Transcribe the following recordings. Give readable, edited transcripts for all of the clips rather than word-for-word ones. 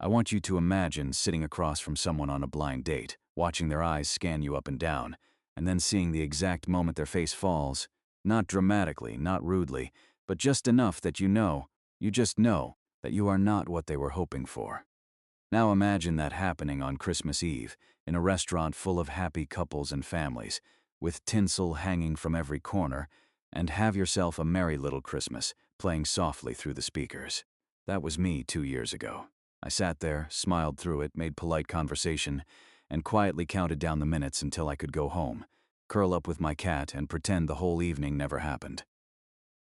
I want you to imagine sitting across from someone on a blind date, watching their eyes scan you up and down, and then seeing the exact moment their face falls, not dramatically, not rudely, but just enough that you just know, that you are not what they were hoping for. Now imagine that happening on Christmas Eve, in a restaurant full of happy couples and families, with tinsel hanging from every corner, and have yourself a merry little Christmas playing softly through the speakers. That was me 2 years ago. I sat there, smiled through it, made polite conversation, and quietly counted down the minutes until I could go home, curl up with my cat, and pretend the whole evening never happened.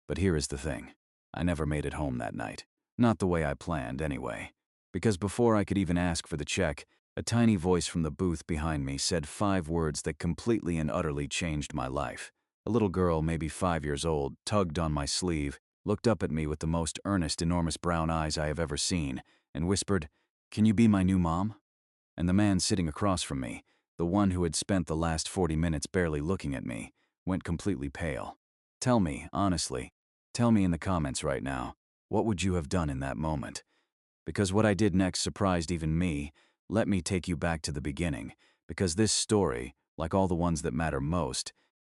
But here is the thing. I never made it home that night. Not the way I planned, anyway. Because before I could even ask for the check, a tiny voice from the booth behind me said 5 words that completely and utterly changed my life. A little girl, maybe 5 years old, tugged on my sleeve, looked up at me with the most earnest, enormous brown eyes I have ever seen, and whispered, "Can you be my new mom?" And the man sitting across from me, the one who had spent the last 40 minutes barely looking at me, went completely pale. Tell me, honestly, tell me in the comments right now, what would you have done in that moment? Because what I did next surprised even me. Let me take you back to the beginning, because this story, like all the ones that matter most,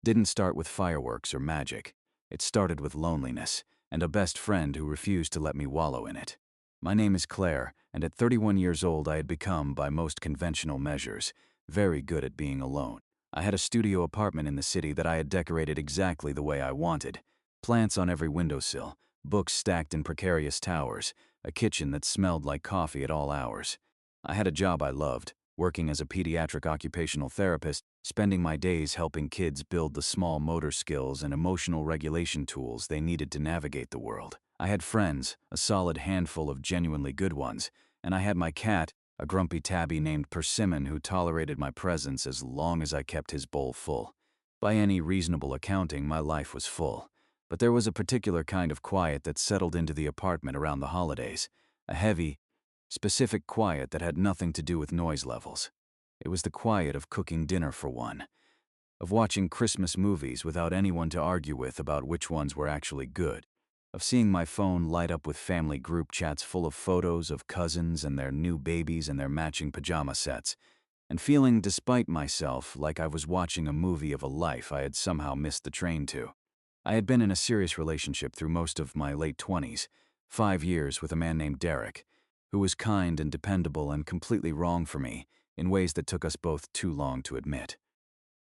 didn't start with fireworks or magic. It started with loneliness, and a best friend who refused to let me wallow in it. My name is Claire, and at 31 years old I had become, by most conventional measures, very good at being alone. I had a studio apartment in the city that I had decorated exactly the way I wanted. Plants on every windowsill, books stacked in precarious towers, a kitchen that smelled like coffee at all hours. I had a job I loved, working as a pediatric occupational therapist, spending my days helping kids build the small motor skills and emotional regulation tools they needed to navigate the world. I had friends, a solid handful of genuinely good ones, and I had my cat, a grumpy tabby named Persimmon who tolerated my presence as long as I kept his bowl full. By any reasonable accounting, my life was full. But there was a particular kind of quiet that settled into the apartment around the holidays, a heavy, specific quiet that had nothing to do with noise levels. It was the quiet of cooking dinner for one, of watching Christmas movies without anyone to argue with about which ones were actually good, of seeing my phone light up with family group chats full of photos of cousins and their new babies and their matching pajama sets, and feeling, despite myself, like I was watching a movie of a life I had somehow missed the train to. I had been in a serious relationship through most of my late 20s, 5 years with a man named Derek, who was kind and dependable and completely wrong for me in ways that took us both too long to admit.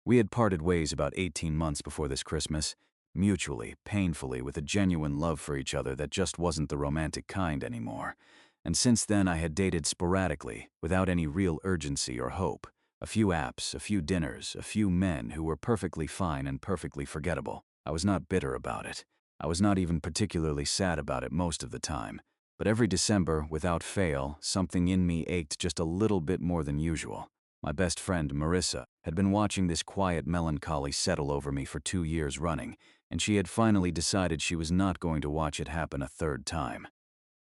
We had parted ways about 18 months before this Christmas, mutually, painfully, with a genuine love for each other that just wasn't the romantic kind anymore. And since then I had dated sporadically, without any real urgency or hope. A few apps, a few dinners, a few men who were perfectly fine and perfectly forgettable. I was not bitter about it. I was not even particularly sad about it most of the time. But every December, without fail, something in me ached just a little bit more than usual. My best friend, Marissa, had been watching this quiet melancholy settle over me for 2 years running, and she had finally decided she was not going to watch it happen a third time.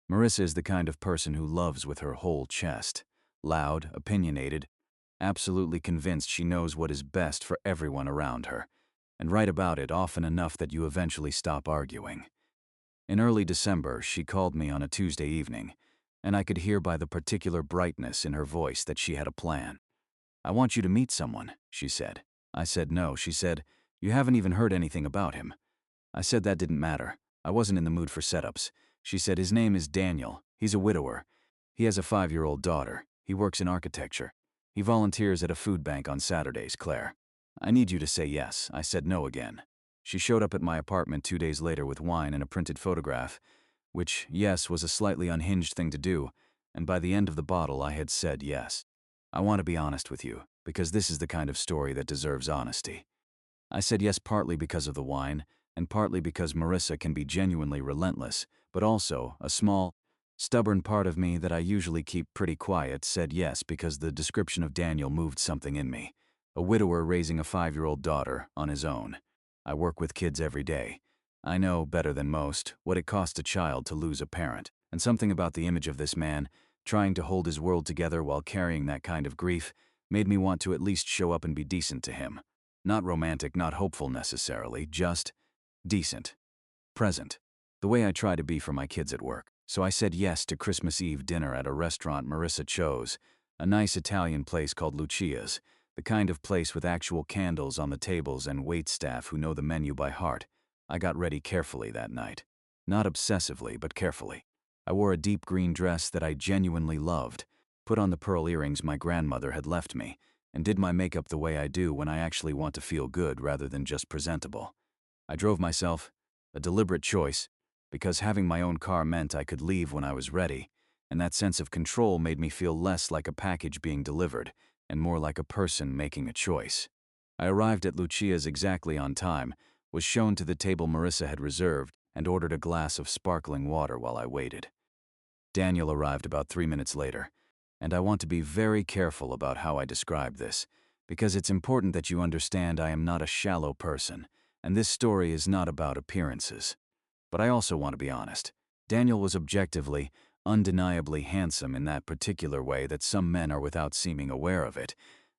Marissa is the kind of person who loves with her whole chest. Loud, opinionated, absolutely convinced she knows what is best for everyone around her, and right about it often enough that you eventually stop arguing. In early December, she called me on a Tuesday evening, and I could hear by the particular brightness in her voice that she had a plan. "I want you to meet someone," she said. I said no. She said, "You haven't even heard anything about him." I said that didn't matter. I wasn't in the mood for setups. She said, "His name is Daniel. He's a widower. He has a 5-year-old daughter. He works in architecture. He volunteers at a food bank on Saturdays, Claire. I need you to say yes." I said no again. She showed up at my apartment 2 days later with wine and a printed photograph, which, yes, was a slightly unhinged thing to do, and by the end of the bottle I had said yes. I want to be honest with you, because this is the kind of story that deserves honesty. I said yes partly because of the wine, and partly because Marissa can be genuinely relentless, but also a small, stubborn part of me that I usually keep pretty quiet said yes because the description of Daniel moved something in me. A widower raising a 5-year-old daughter on his own. I work with kids every day. I know, better than most, what it costs a child to lose a parent, and something about the image of this man, trying to hold his world together while carrying that kind of grief, made me want to at least show up and be decent to him. Not romantic, not hopeful necessarily, just decent. Present. The way I try to be for my kids at work. So I said yes to Christmas Eve dinner at a restaurant Marissa chose, a nice Italian place called Lucia's, the kind of place with actual candles on the tables and waitstaff who know the menu by heart. I got ready carefully that night. Not obsessively, but carefully. I wore a deep green dress that I genuinely loved, put on the pearl earrings my grandmother had left me, and did my makeup the way I do when I actually want to feel good rather than just presentable. I drove myself, a deliberate choice, because having my own car meant I could leave when I was ready, and that sense of control made me feel less like a package being delivered and more like a person making a choice. I arrived at Lucia's exactly on time, was shown to the table Marissa had reserved, and ordered a glass of sparkling water while I waited. Daniel arrived about 3 minutes later, and I want to be very careful about how I describe this, because it's important that you understand I am not a shallow person, and this story is not about appearances. But I also want to be honest. Daniel was objectively, undeniably handsome in that particular way that some men are without seeming aware of it.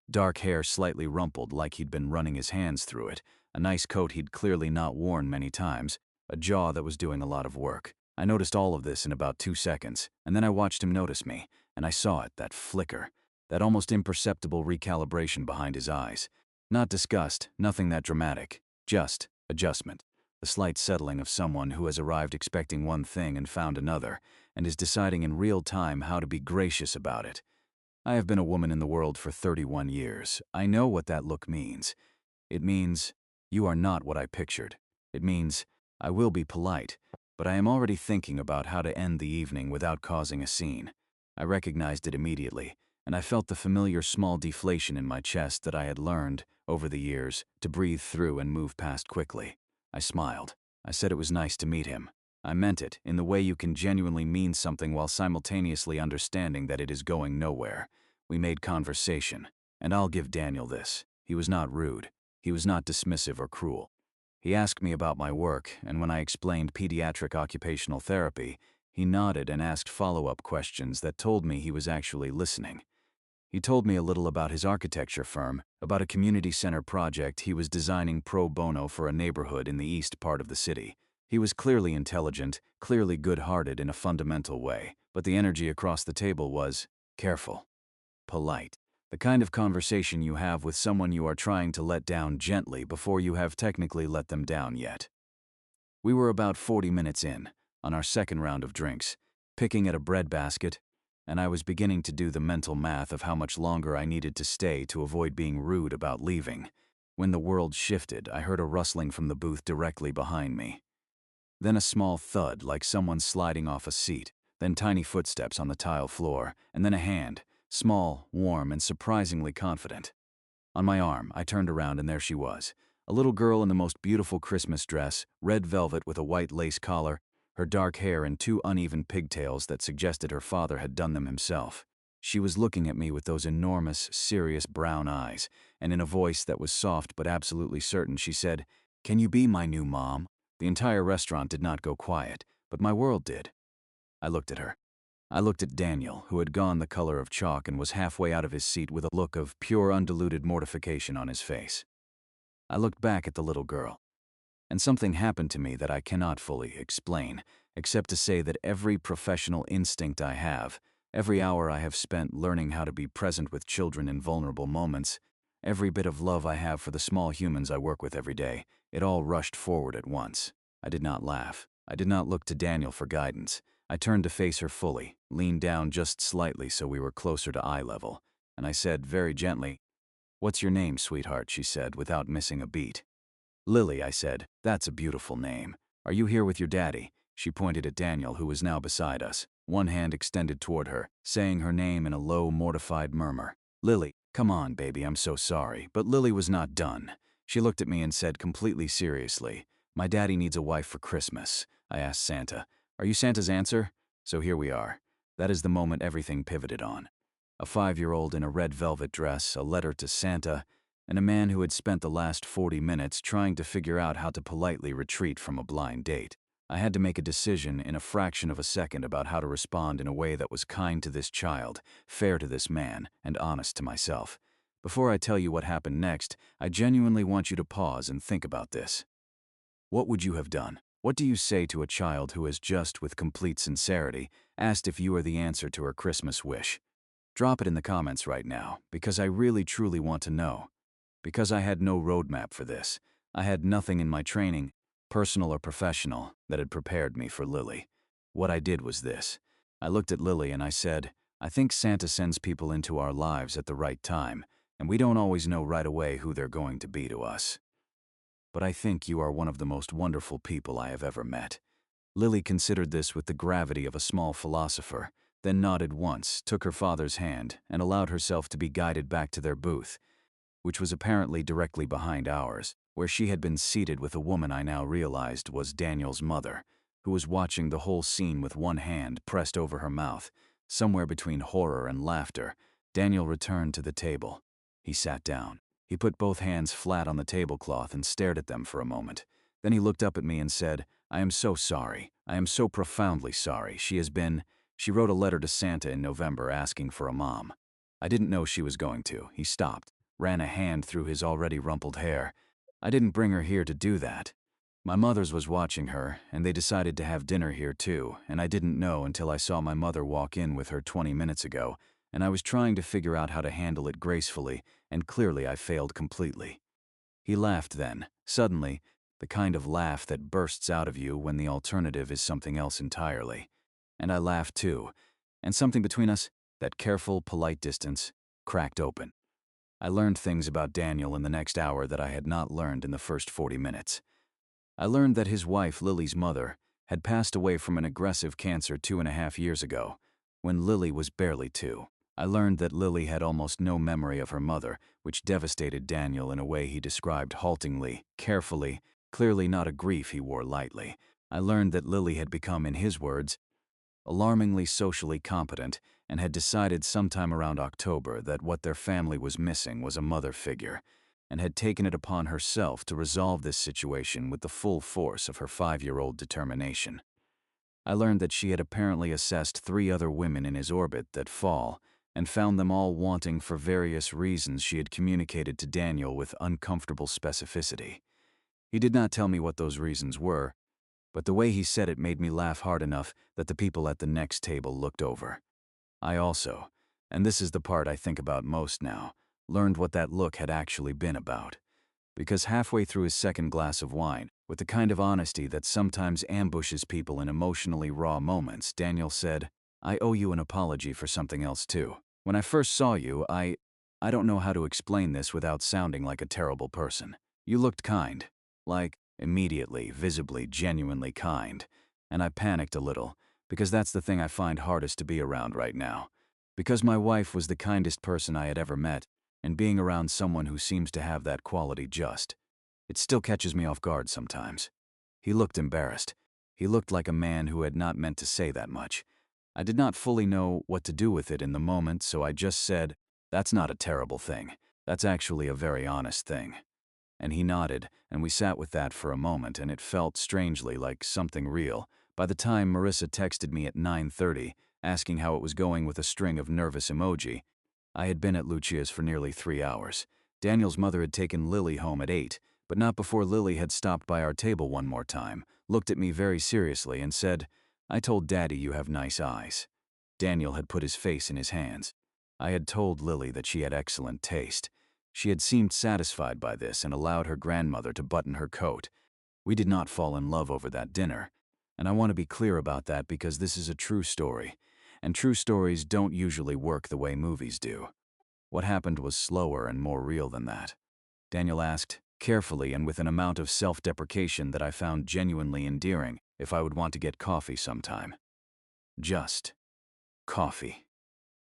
Dark hair slightly rumpled like he'd been running his hands through it, a nice coat he'd clearly not worn many times, a jaw that was doing a lot of work. I noticed all of this in about 2 seconds, and then I watched him notice me, and I saw it, that flicker, that almost imperceptible recalibration behind his eyes. Not disgust, nothing that dramatic, just adjustment. The slight settling of someone who has arrived expecting one thing and found another, and is deciding in real time how to be gracious about it. I have been a woman in the world for 31 years. I know what that look means. It means, you are not what I pictured. It means, I will be polite, but I am already thinking about how to end the evening without causing a scene. I recognized it immediately, and I felt the familiar small deflation in my chest that I had learned, over the years, to breathe through and move past quickly. I smiled. I said it was nice to meet him. I meant it, in the way you can genuinely mean something while simultaneously understanding that it is going nowhere. We made conversation, and I'll give Daniel this. He was not rude. He was not dismissive or cruel. He asked me about my work, and when I explained pediatric occupational therapy, he nodded and asked follow-up questions that told me he was actually listening. He told me a little about his architecture firm, about a community center project he was designing pro bono for a neighborhood in the east part of the city. He was clearly intelligent, clearly good-hearted in a fundamental way, but the energy across the table was careful, polite. The kind of conversation you have with someone you are trying to let down gently before you have technically let them down yet. We were about 40 minutes in, on our second round of drinks, picking at a breadbasket, and I was beginning to do the mental math of how much longer I needed to stay to avoid being rude about leaving. When the world shifted, I heard a rustling from the booth directly behind me. Then a small thud like someone sliding off a seat, then tiny footsteps on the tile floor, and then a hand, small, warm, and surprisingly confident. On my arm, I turned around and there she was, a little girl in the most beautiful Christmas dress, red velvet with a white lace collar, her dark hair in 2 uneven pigtails that suggested her father had done them himself. She was looking at me with those enormous, serious brown eyes, and in a voice that was soft but absolutely certain, she said, "Can you be my new mom?" The entire restaurant did not go quiet, but my world did. I looked at her. I looked at Daniel, who had gone the color of chalk and was halfway out of his seat with a look of pure undiluted mortification on his face. I looked back at the little girl. And something happened to me that I cannot fully explain, except to say that every professional instinct I have, every hour I have spent learning how to be present with children in vulnerable moments, every bit of love I have for the small humans I work with every day, it all rushed forward at once. I did not laugh. I did not look to Daniel for guidance. I turned to face her fully, leaned down just slightly so we were closer to eye level, and I said very gently, "What's your name, sweetheart?" she said, without missing a beat. "Lily," I said. "That's a beautiful name. Are you here with your daddy?" She pointed at Daniel, who was now beside us, one hand extended toward her, saying her name in a low, mortified murmur. "Lily, come on, baby, I'm so sorry." But Lily was not done. She looked at me and said completely seriously, "My daddy needs a wife for Christmas." I asked Santa, "Are you Santa's answer?" So here we are. That is the moment everything pivoted on. A 5-year-old in a red velvet dress, a letter to Santa, and a man who had spent the last 40 minutes trying to figure out how to politely retreat from a blind date. I had to make a decision in a fraction of a second about how to respond in a way that was kind to this child, fair to this man, and honest to myself. Before I tell you what happened next, I genuinely want you to pause and think about this. What would you have done? What do you say to a child who has just, with complete sincerity, asked if you are the answer to her Christmas wish? Drop it in the comments right now, because I really truly want to know. Because I had no roadmap for this. I had nothing in my training, personal or professional, that had prepared me for Lily. What I did was this. I looked at Lily and I said, I think Santa sends people into our lives at the right time, and we don't always know right away who they're going to be to us. But I think you are one of the most wonderful people I have ever met. Lily considered this with the gravity of a small philosopher, then nodded once, took her father's hand, and allowed herself to be guided back to their booth, which was apparently directly behind ours, where she had been seated with a woman I now realized was Daniel's mother, who was watching the whole scene with one hand pressed over her mouth. Somewhere between horror and laughter, Daniel returned to the table. He sat down. He put both hands flat on the tablecloth and stared at them for a moment. Then he looked up at me and said, I am so sorry. I am so profoundly sorry. She wrote a letter to Santa in November asking for a mom. I didn't know she was going to. He stopped, ran a hand through his already rumpled hair. I didn't bring her here to do that. My mother's was watching her, and they decided to have dinner here too, and I didn't know until I saw my mother walk in with her 20 minutes ago, and I was trying to figure out how to handle it gracefully, and clearly I failed completely. He laughed then, suddenly, the kind of laugh that bursts out of you when the alternative is something else entirely. And I laughed too, and something between us, that careful, polite distance, cracked open. I learned things about Daniel in the next hour that I had not learned in the first 40 minutes. I learned that his wife, Lily's mother, had passed away from an aggressive cancer 2.5 years ago, when Lily was barely 2. I learned that Lily had almost no memory of her mother, which devastated Daniel in a way he described haltingly, carefully, clearly not a grief he wore lightly. I learned that Lily had become, in his words, alarmingly socially competent, and had decided sometime around October that what their family was missing was a mother figure, and had taken it upon herself to resolve this situation with the full force of her 5-year-old determination. I learned that she had apparently assessed 3 other women in his orbit that fall, and found them all wanting for various reasons she had communicated to Daniel with uncomfortable specificity. He did not tell me what those reasons were, but the way he said it made me laugh hard enough that the people at the next table looked over. I also, and this is the part I think about most now, learned what that look had actually been about. Because halfway through his second glass of wine, with the kind of honesty that sometimes ambushes people in emotionally raw moments, Daniel said, I owe you an apology for something else too. When I first saw you, I don't know how to explain this without sounding like a terrible person. You looked kind. Like, immediately, visibly, genuinely kind. And I panicked a little, because that's the thing I find hardest to be around right now. Because my wife was the kindest person I had ever met, and being around someone who seems to have that quality it still catches me off guard sometimes. He looked embarrassed. He looked like a man who had not meant to say that much. I did not fully know what to do with it in the moment, so I just said, that's not a terrible thing. That's actually a very honest thing. And he nodded, and we sat with that for a moment, and it felt strangely like something real. By the time Marissa texted me at 9:30, asking how it was going with a string of nervous emoji, I had been at Lucia's for nearly 3 hours. Daniel's mother had taken Lily home at 8, but not before Lily had stopped by our table one more time, looked at me very seriously and said, I told Daddy you have nice eyes. Daniel had put his face in his hands. I had told Lily that she had excellent taste. She had seemed satisfied by this and allowed her grandmother to button her coat. We did not fall in love over that dinner, and I want to be clear about that because this is a true story, and true stories don't usually work the way movies do. What happened was slower and more real than that. Daniel asked, carefully and with an amount of self-deprecation that I found genuinely endearing, if I would want to get coffee sometime. Just coffee.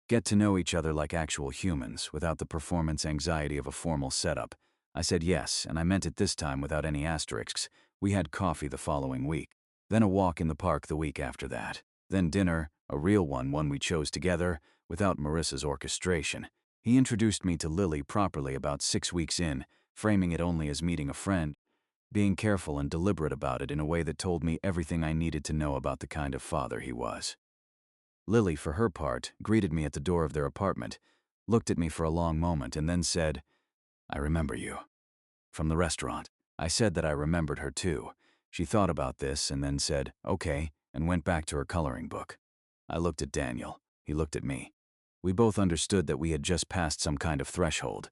Get to know each other like actual humans, without the performance anxiety of a formal setup. I said yes, and I meant it this time without any asterisks. We had coffee the following week. Then a walk in the park the week after that. Then dinner, a real one we chose together, without Marissa's orchestration. He introduced me to Lily properly about 6 weeks in, framing it only as meeting a friend, being careful and deliberate about it in a way that told me everything I needed to know about the kind of father he was. Lily, for her part, greeted me at the door of their apartment, looked at me for a long moment, and then said, I remember you. From the restaurant. I said that I remembered her too. She thought about this and then said, "Okay," and went back to her coloring book. I looked at Daniel. He looked at me. We both understood that we had just passed some kind of threshold.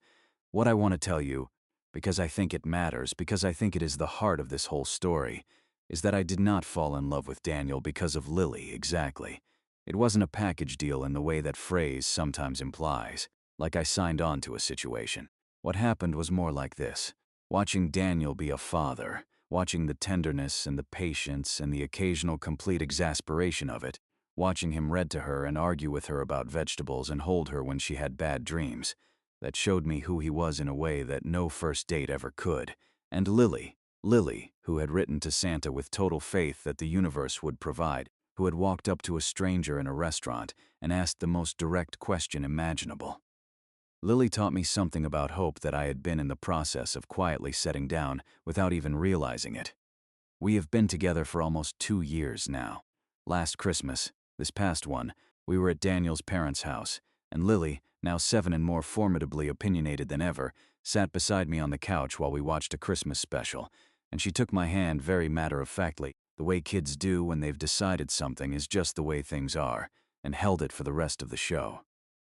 What I want to tell you, because I think it matters, because I think it is the heart of this whole story, is that I did not fall in love with Daniel because of Lily, exactly. It wasn't a package deal in the way that phrase sometimes implies, like I signed on to a situation. What happened was more like this. Watching Daniel be a father, watching the tenderness and the patience and the occasional complete exasperation of it, watching him read to her and argue with her about vegetables and hold her when she had bad dreams, that showed me who he was in a way that no first date ever could. And Lily, who had written to Santa with total faith that the universe would provide, who had walked up to a stranger in a restaurant and asked the most direct question imaginable. Lily taught me something about hope that I had been in the process of quietly setting down without even realizing it. We have been together for almost 2 years now. Last Christmas, this past one, we were at Daniel's parents' house, and Lily, now 7 and more formidably opinionated than ever, sat beside me on the couch while we watched a Christmas special, and she took my hand very matter-of-factly, the way kids do when they've decided something is just the way things are, and held it for the rest of the show.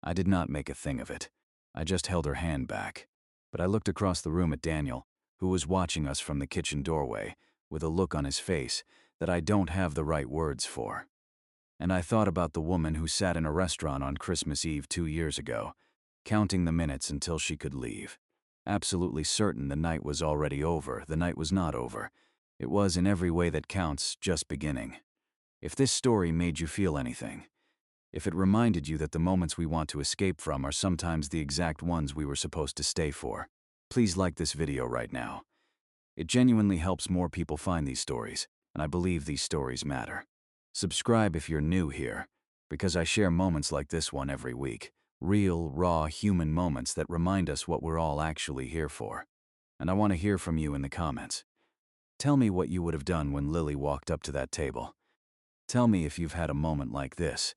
I did not make a thing of it. I just held her hand back. But I looked across the room at Daniel, who was watching us from the kitchen doorway, with a look on his face that I don't have the right words for. And I thought about the woman who sat in a restaurant on Christmas Eve 2 years ago, counting the minutes until she could leave. Absolutely certain the night was already over, the night was not over. It was, in every way that counts, just beginning. If this story made you feel anything, if it reminded you that the moments we want to escape from are sometimes the exact ones we were supposed to stay for, please like this video right now. It genuinely helps more people find these stories, and I believe these stories matter. Subscribe if you're new here, because I share moments like this one every week. Real, raw, human moments that remind us what we're all actually here for. And I want to hear from you in the comments. Tell me what you would have done when Lily walked up to that table. Tell me if you've had a moment like this.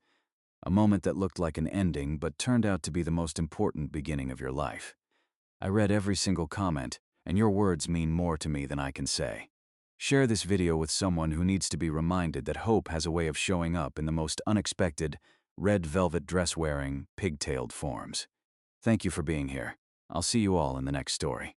A moment that looked like an ending but turned out to be the most important beginning of your life. I read every single comment, and your words mean more to me than I can say. Share this video with someone who needs to be reminded that hope has a way of showing up in the most unexpected, red velvet dress-wearing, pigtailed forms. Thank you for being here. I'll see you all in the next story.